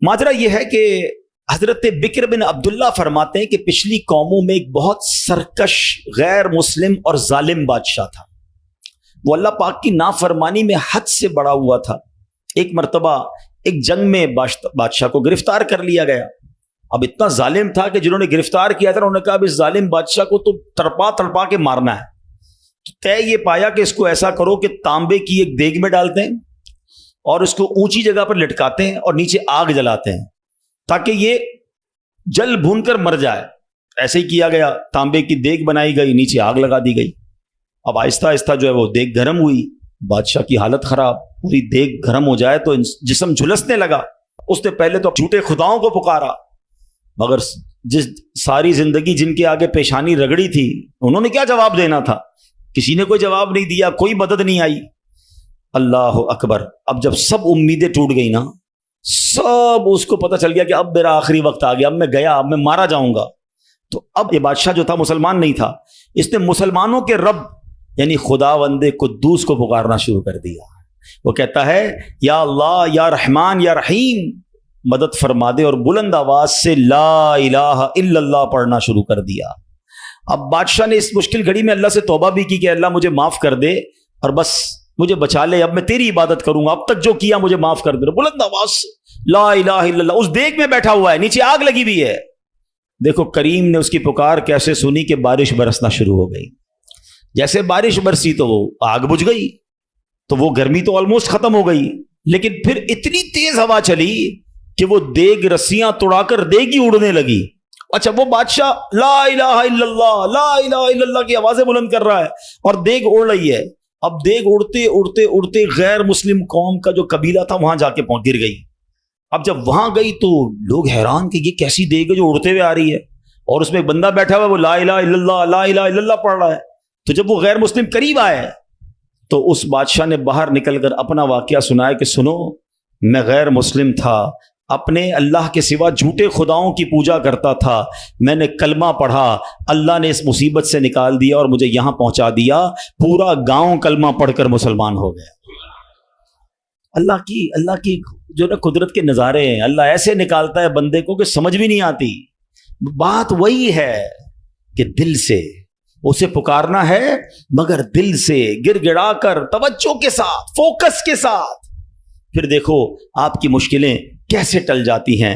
माजरा ये है कि हजरत बिक्र बिन अब्दुल्ला फरमाते हैं कि पिछली कौमों में एक बहुत सरकश, गैर मुस्लिम और जालिम बादशाह था। वो अल्लाह पाक की नाफरमानी में हद से बड़ा हुआ था। एक मर्तबा एक जंग में बादशाह को गिरफ्तार कर लिया गया। अब इतना जालिम था कि जिन्होंने गिरफ्तार किया था उन्होंने कहा अब इस जालिम बादशाह को तो तड़पा तड़पा के मारना है। तो तय ये पाया कि इसको ऐसा करो कि तांबे की एक देग में डालते हैं और उसको ऊंची जगह पर लटकाते हैं और नीचे आग जलाते हैं ताकि ये जल भून कर मर जाए। ऐसे ही किया गया, तांबे की देग बनाई गई, नीचे आग लगा दी गई। अब आहिस्ता आहिस्ता जो है वो देग गर्म हुई, बादशाह की हालत खराब। पूरी देग गर्म हो जाए तो जिस्म झुलसने लगा। उसने पहले तो झूठे खुदाओं को पुकारा, मगर जिस सारी जिंदगी जिनके आगे पेशानी रगड़ी थी उन्होंने क्या जवाब देना था? किसी ने कोई जवाब नहीं दिया, कोई मदद नहीं आई। अल्लाह अकबर। अब जब सब उम्मीदें टूट गई ना, सब उसको पता चल गया कि अब मेरा आखिरी वक्त आ गया, अब मैं गया, अब मैं मारा जाऊंगा। तो अब ये बादशाह जो था मुसलमान नहीं था, इसने मुसलमानों के रब यानी खुदावंदे कुद्दूस को पुकारना शुरू कर दिया। वो कहता है या अल्लाह या रहमान या रहीम मदद फरमा दे, और बुलंद आवाज से ला इलाहा इल्लल्लाह पढ़ना शुरू कर दिया। अब बादशाह ने इस मुश्किल घड़ी में अल्लाह से तौबा भी की कि अल्लाह मुझे माफ कर दे और बस मुझे बचा ले, अब मैं तेरी इबादत करूंगा, अब तक जो किया मुझे माफ कर दे। बुलंद आवाज से ला इलाहा इल्लल्लाह। उस देग में बैठा हुआ है, नीचे आग लगी हुई है। देखो करीम ने उसकी पुकार कैसे सुनी कि बारिश बरसना शुरू हो गई। जैसे बारिश बरसी तो वो आग बुझ गई, तो वो गर्मी तो ऑलमोस्ट खत्म हो गई। लेकिन फिर इतनी तेज हवा चली कि वो देग रस्सियां तोड़ाकर देग ही उड़ने लगी। अच्छा, वो बादशाह ला इलाहा इल्लल्लाह की आवाजें बुलंद कर रहा है और देग उड़ रही है। अब देग उड़ते उड़ते उड़ते गैर मुस्लिम कौम का जो कबीला था वहां जाके गिर गई। अब जब वहां गई तो लोग हैरान कि ये कैसी देग है जो उड़ते हुए आ रही है, और उसमें एक बंदा बैठा हुआ है, वो ला इलाहा इल्लल्लाह पढ़ रहा है। तो जब वो गैर मुस्लिम करीब आए तो उस बादशाह ने बाहर निकलकर अपना वाकया सुनाया कि सुनो, मैं गैर मुस्लिम था, अपने अल्लाह के सिवा झूठे खुदाओं की पूजा करता था, मैंने कलमा पढ़ा, अल्लाह ने इस मुसीबत से निकाल दिया और मुझे यहां पहुंचा दिया। पूरा गांव कलमा पढ़कर मुसलमान हो गया। अल्लाह की जो ना कुदरत के नज़ारे हैं। अल्लाह ऐसे निकालता है बंदे को कि समझ भी नहीं आती। बात वही है कि दिल से उसे पुकारना है, मगर दिल से गिड़गिड़ा कर तवज्जो के साथ, फोकस के साथ। फिर देखो आपकी मुश्किलें कैसे टल जाती हैं।